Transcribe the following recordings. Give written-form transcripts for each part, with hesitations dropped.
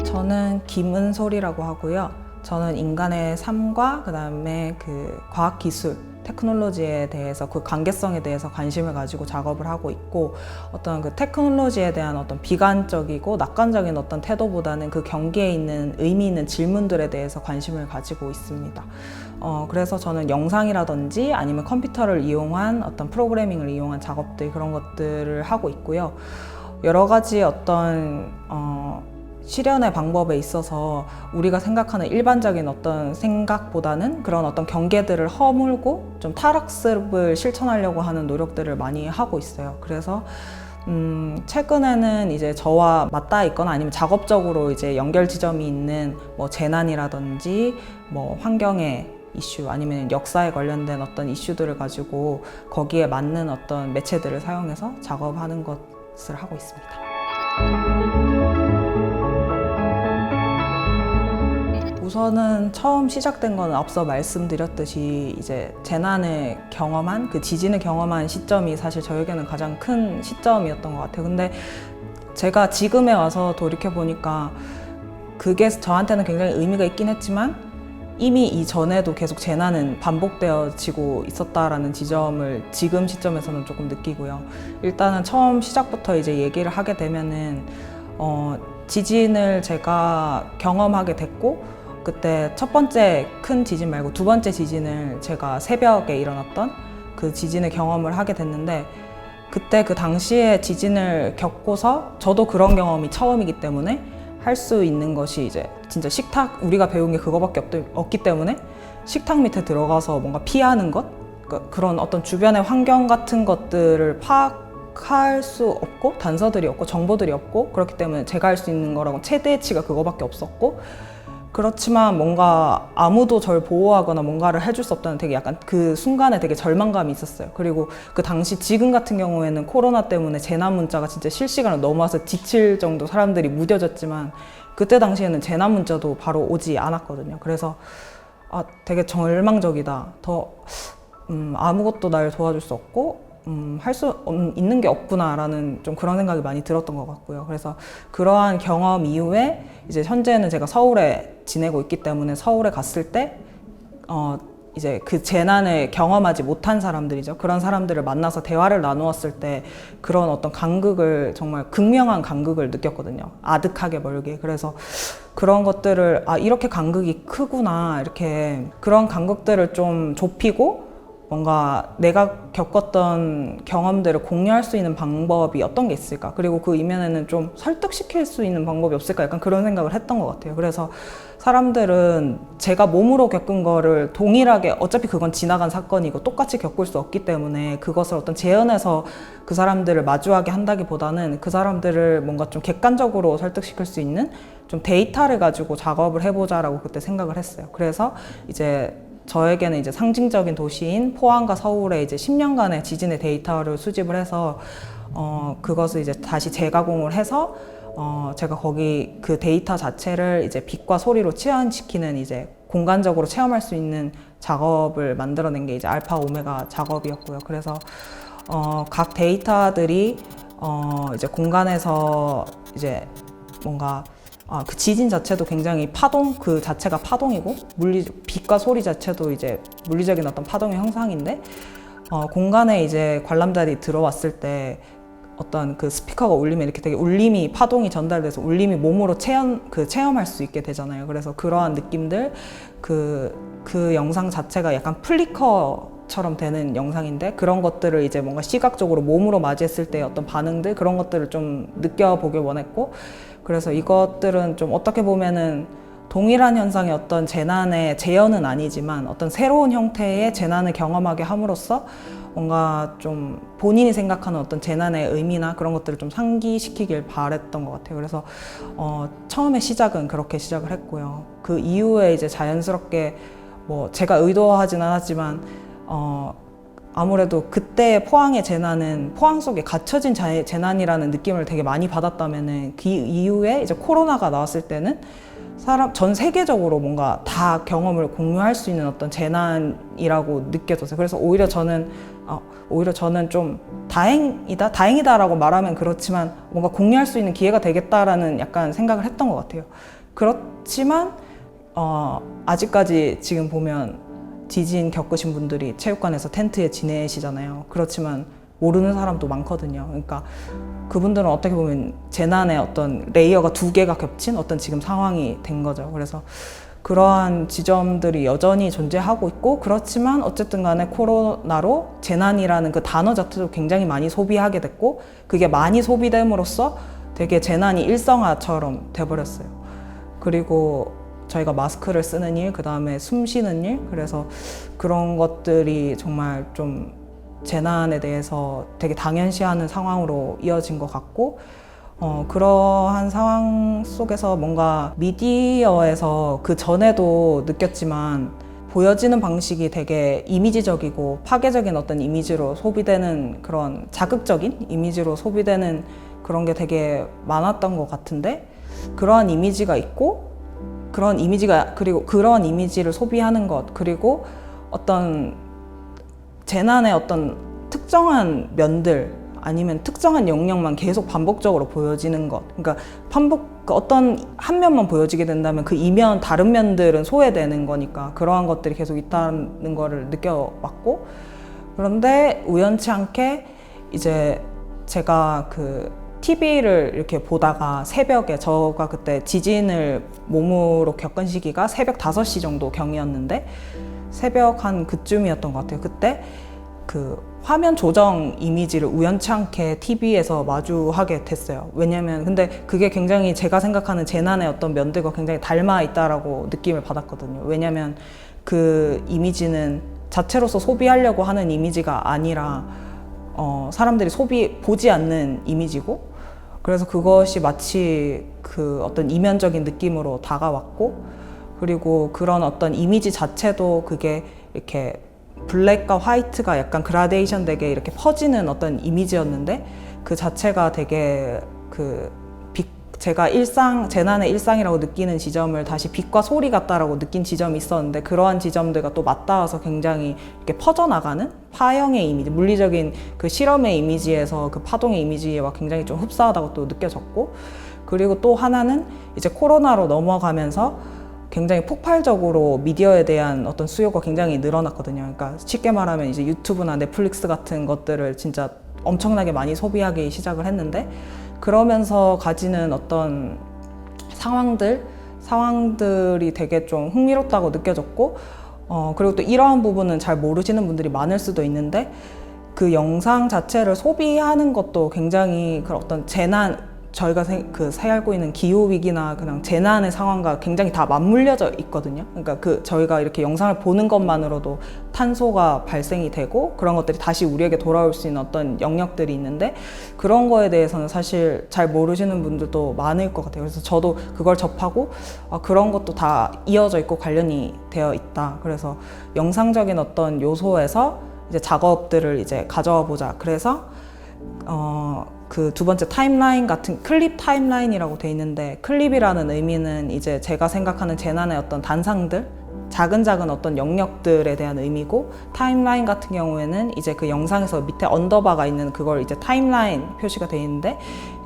저는 김은솔이라고 하고요. 저는 인간의 삶과 그다음에 그 과학기술, 테크놀로지에 대해서 그 관계성에 대해서 관심을 가지고 작업을 하고 있고, 어떤 그 테크놀로지에 대한 어떤 비관적이고 낙관적인 어떤 태도보다는 그 경계에 있는 의미 있는 질문들에 대해서 관심을 가지고 있습니다. 그래서 저는 영상이라든지 아니면 컴퓨터를 이용한 어떤 프로그래밍을 이용한 작업들, 그런 것들을 하고 있고요. 여러 가지 어떤 실현의 방법에 있어서 우리가 생각하는 일반적인 어떤 생각보다는 그런 어떤 경계들을 허물고 좀 탈학습을 실천하려고 하는 노력들을 많이 하고 있어요. 그래서 최근에는 이제 저와 맞닿아 있거나 아니면 작업적으로 이제 연결 지점이 있는 뭐 재난이라든지 뭐 환경의 이슈 아니면 역사에 관련된 어떤 이슈들을 가지고 거기에 맞는 어떤 매체들을 사용해서 작업하는 것을 하고 있습니다. 우선은 처음 시작된 건 앞서 말씀드렸듯이 이제 재난을 경험한, 그 지진을 경험한 시점이 사실 저에게는 가장 큰 시점이었던 것 같아요. 근데 제가 지금에 와서 돌이켜보니까 그게 저한테는 굉장히 의미가 있긴 했지만 이미 이전에도 계속 재난은 반복되어지고 있었다라는 지점을 지금 시점에서는 조금 느끼고요. 일단은 처음 시작부터 이제 얘기를 하게 되면은 지진을 제가 경험하게 됐고, 그때 첫 번째 큰 지진 말고 두 번째 지진을 제가 새벽에 일어났던 그 지진을 경험을 하게 됐는데, 그때 그 당시에 지진을 겪고서 저도 그런 경험이 처음이기 때문에 할 수 있는 것이 이제 진짜 식탁, 우리가 배운 게 그거밖에 없기 때문에 식탁 밑에 들어가서 뭔가 피하는 것, 그런 어떤 주변의 환경 같은 것들을 파악할 수 없고 단서들이 없고 정보들이 없고, 그렇기 때문에 제가 할 수 있는 거라고 최대치가 그거밖에 없었고, 그렇지만 뭔가 아무도 절 보호하거나 뭔가를 해줄 수 없다는 되게 약간 그 순간에 되게 절망감이 있었어요. 그리고 그 당시 지금 같은 경우에는 코로나 때문에 재난 문자가 진짜 실시간으로 넘어와서 지칠 정도 사람들이 무뎌졌지만, 그때 당시에는 재난 문자도 바로 오지 않았거든요. 그래서 되게 절망적이다. 아무것도 날 도와줄 수 없고 할 수 있는 게 없구나라는 좀 그런 생각이 많이 들었던 것 같고요. 그래서 그러한 경험 이후에 이제 현재는 제가 서울에 지내고 있기 때문에 서울에 갔을 때 이제 그 재난을 경험하지 못한 사람들이죠. 그런 사람들을 만나서 대화를 나누었을 때 그런 어떤 간극을, 정말 극명한 간극을 느꼈거든요. 아득하게 멀게. 그래서 그런 것들을 이렇게 간극이 크구나, 이렇게 그런 간극들을 좀 좁히고 뭔가 내가 겪었던 경험들을 공유할 수 있는 방법이 어떤 게 있을까? 그리고 그 이면에는 좀 설득시킬 수 있는 방법이 없을까? 약간 그런 생각을 했던 것 같아요. 그래서 사람들은 제가 몸으로 겪은 거를 동일하게, 어차피 그건 지나간 사건이고 똑같이 겪을 수 없기 때문에 그것을 어떤 재현해서 그 사람들을 마주하게 한다기보다는 그 사람들을 뭔가 좀 객관적으로 설득시킬 수 있는 좀 데이터를 가지고 작업을 해보자라고 그때 생각을 했어요. 그래서 이제 저에게는 이제 상징적인 도시인 포항과 서울에 이제 10년간의 지진의 데이터를 수집을 해서 그것을 이제 다시 재가공을 해서 제가 거기 그 데이터 자체를 이제 빛과 소리로 치환시키는, 이제 공간적으로 체험할 수 있는 작업을 만들어낸 게 이제 알파 오메가 작업이었고요. 그래서 각 데이터들이 이제 공간에서 이제 뭔가 그 지진 자체도 굉장히 파동, 그 자체가 파동이고, 빛과 소리 자체도 이제 물리적인 어떤 파동의 형상인데, 공간에 이제 관람자들이 들어왔을 때 어떤 그 스피커가 울리면 이렇게 되게 울림이, 파동이 전달돼서 울림이 몸으로 체험할 수 있게 되잖아요. 그래서 그러한 느낌들, 그 영상 자체가 약간 플리커처럼 되는 영상인데, 그런 것들을 이제 뭔가 시각적으로 몸으로 맞이했을 때 어떤 반응들, 그런 것들을 좀 느껴보길 원했고, 그래서 이것들은 좀 어떻게 보면은 동일한 현상의 어떤 재난의 재현은 아니지만 어떤 새로운 형태의 재난을 경험하게 함으로써 뭔가 좀 본인이 생각하는 어떤 재난의 의미나 그런 것들을 좀 상기시키길 바랬던 것 같아요. 그래서 처음에 시작은 그렇게 시작을 했고요. 그 이후에 이제 자연스럽게 뭐 제가 의도하진 않았지만 아무래도 그때 포항의 재난은 포항 속에 갇혀진 재난이라는 느낌을 되게 많이 받았다면은, 그 이후에 이제 코로나가 나왔을 때는 전 세계적으로 뭔가 다 경험을 공유할 수 있는 어떤 재난이라고 느껴졌어요. 그래서 오히려 저는 오히려 저는 좀 다행이다라고 말하면 그렇지만 뭔가 공유할 수 있는 기회가 되겠다라는 약간 생각을 했던 것 같아요. 그렇지만 아직까지 지금 보면 지진 겪으신 분들이 체육관에서 텐트에 지내시잖아요. 그렇지만 모르는 사람도 많거든요. 그러니까 그분들은 어떻게 보면 재난의 어떤 레이어가 2개가 겹친 어떤 지금 상황이 된 거죠. 그래서 그러한 지점들이 여전히 존재하고 있고, 그렇지만 어쨌든 간에 코로나로 재난이라는 그 단어 자체도 굉장히 많이 소비하게 됐고, 그게 많이 소비됨으로써 되게 재난이 일상화처럼 돼버렸어요. 그리고 저희가 마스크를 쓰는 일, 그 다음에 숨 쉬는 일, 그래서 그런 것들이 정말 좀 재난에 대해서 되게 당연시하는 상황으로 이어진 것 같고, 그러한 상황 속에서 뭔가 미디어에서 그 전에도 느꼈지만 보여지는 방식이 되게 이미지적이고 파괴적인 어떤 이미지로 소비되는, 그런 자극적인 이미지로 소비되는 그런 게 되게 많았던 것 같은데, 그러한 이미지가 있고, 그리고 그런 이미지를 소비하는 것, 그리고 어떤 재난의 어떤 특정한 면들 아니면 특정한 영역만 계속 반복적으로 보여지는 것, 그러니까 어떤 한 면만 보여지게 된다면 그 이면 다른 면들은 소외되는 거니까 그러한 것들이 계속 있다는 거를 느껴왔고, 그런데 우연치 않게 이제 제가 그 TV를 이렇게 보다가 새벽에, 저가 그때 지진을 몸으로 겪은 시기가 새벽 5시 정도 경이었는데 새벽 한 그쯤이었던 것 같아요. 그때 그 화면 조정 이미지를 우연치 않게 TV에서 마주하게 됐어요. 왜냐면 근데 그게 굉장히 제가 생각하는 재난의 어떤 면들과 굉장히 닮아 있다라고 느낌을 받았거든요. 왜냐면 그 이미지는 자체로서 소비하려고 하는 이미지가 아니라 사람들이 보지 않는 이미지고, 그래서 그것이 마치 그 어떤 이면적인 느낌으로 다가왔고, 그리고 그런 어떤 이미지 자체도 그게 이렇게 블랙과 화이트가 약간 그라데이션 되게 이렇게 퍼지는 어떤 이미지였는데, 그 자체가 되게 제가 재난의 일상이라고 느끼는 지점을 다시 빛과 소리 같다라고 느낀 지점이 있었는데, 그러한 지점들과 또 맞닿아서 굉장히 이렇게 퍼져나가는 파형의 이미지, 물리적인 그 실험의 이미지에서 그 파동의 이미지와 굉장히 좀 흡사하다고 또 느껴졌고, 그리고 또 하나는 이제 코로나로 넘어가면서 굉장히 폭발적으로 미디어에 대한 어떤 수요가 굉장히 늘어났거든요. 그러니까 쉽게 말하면 이제 유튜브나 넷플릭스 같은 것들을 진짜 엄청나게 많이 소비하기 시작을 했는데, 그러면서 가지는 어떤 상황들이 되게 좀 흥미롭다고 느껴졌고, 그리고 또 이러한 부분은 잘 모르시는 분들이 많을 수도 있는데, 그 영상 자체를 소비하는 것도 굉장히 그 어떤 저희가 살고 있는 기후위기나 그냥 재난의 상황과 굉장히 다 맞물려져 있거든요. 그러니까 저희가 이렇게 영상을 보는 것만으로도 탄소가 발생이 되고 그런 것들이 다시 우리에게 돌아올 수 있는 어떤 영역들이 있는데, 그런 거에 대해서는 사실 잘 모르시는 분들도 많을 것 같아요. 그래서 저도 그걸 접하고 그런 것도 다 이어져 있고 관련이 되어 있다. 그래서 영상적인 어떤 요소에서 이제 작업들을 이제 가져와 보자. 그래서 그 두 번째 타임라인 같은 클립 타임라인이라고 돼 있는데, 클립이라는 의미는 이제 제가 생각하는 재난의 어떤 단상들, 작은 어떤 영역들에 대한 의미고, 타임라인 같은 경우에는 이제 그 영상에서 밑에 언더바가 있는 그걸 이제 타임라인 표시가 돼 있는데,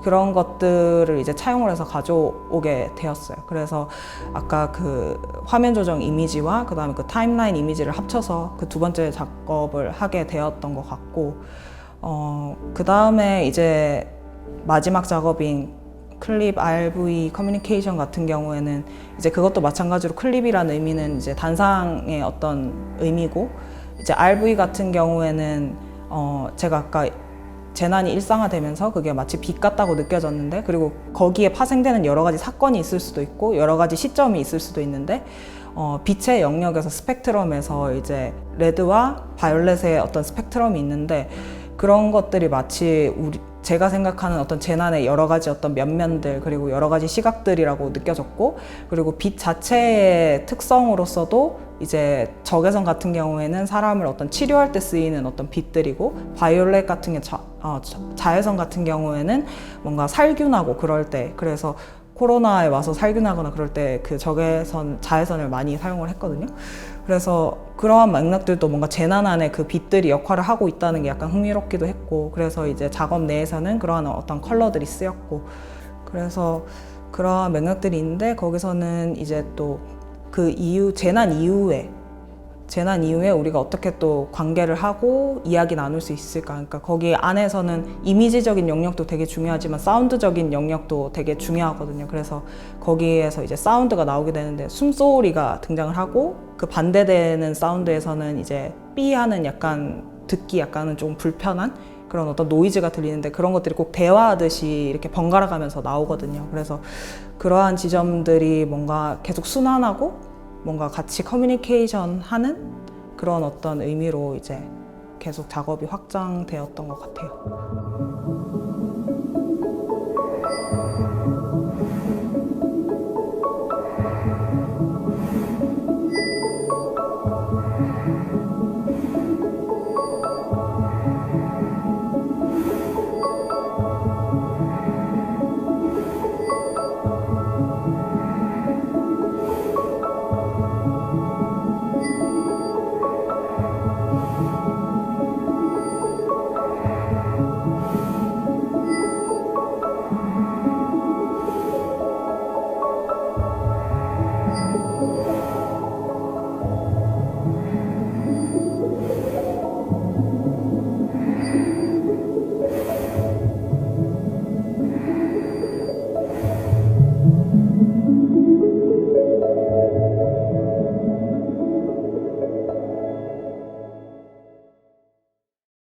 그런 것들을 이제 차용을 해서 가져오게 되었어요. 그래서 아까 그 화면 조정 이미지와 그 다음에 그 타임라인 이미지를 합쳐서 그 두 번째 작업을 하게 되었던 것 같고, 그 다음에 이제 마지막 작업인 클립 RV 커뮤니케이션 같은 경우에는 이제 그것도 마찬가지로 클립이라는 의미는 이제 단상의 어떤 의미고, 이제 RV 같은 경우에는 제가 아까 재난이 일상화되면서 그게 마치 빛 같다고 느껴졌는데, 그리고 거기에 파생되는 여러 가지 사건이 있을 수도 있고 여러 가지 시점이 있을 수도 있는데, 빛의 영역에서 스펙트럼에서 이제 레드와 바이올렛의 어떤 스펙트럼이 있는데, 그런 것들이 마치 제가 생각하는 어떤 재난의 여러 가지 어떤 면면들, 그리고 여러 가지 시각들이라고 느껴졌고, 그리고 빛 자체의 특성으로서도 이제 적외선 같은 경우에는 사람을 어떤 치료할 때 쓰이는 어떤 빛들이고, 바이올렛 같은 게 자외선 같은 경우에는 뭔가 살균하고 그럴 때, 그래서 코로나에 와서 살균하거나 그럴 때 그 자외선을 많이 사용을 했거든요. 그래서 그러한 맥락들도 뭔가 재난 안에 그 빛들이 역할을 하고 있다는 게 약간 흥미롭기도 했고, 그래서 이제 작업 내에서는 그러한 어떤 컬러들이 쓰였고, 그래서 그러한 맥락들이 있는데, 거기서는 이제 또 그 이후, 재난 이후에 우리가 어떻게 또 관계를 하고 이야기 나눌 수 있을까. 그러니까 거기 안에서는 이미지적인 영역도 되게 중요하지만 사운드적인 영역도 되게 중요하거든요. 그래서 거기에서 이제 사운드가 나오게 되는데 숨소리가 등장을 하고, 그 반대되는 사운드에서는 이제 삐 하는 약간 듣기 약간은 좀 불편한 그런 어떤 노이즈가 들리는데, 그런 것들이 꼭 대화하듯이 이렇게 번갈아 가면서 나오거든요. 그래서 그러한 지점들이 뭔가 계속 순환하고 뭔가 같이 커뮤니케이션 하는 그런 어떤 의미로 이제 계속 작업이 확장되었던 것 같아요.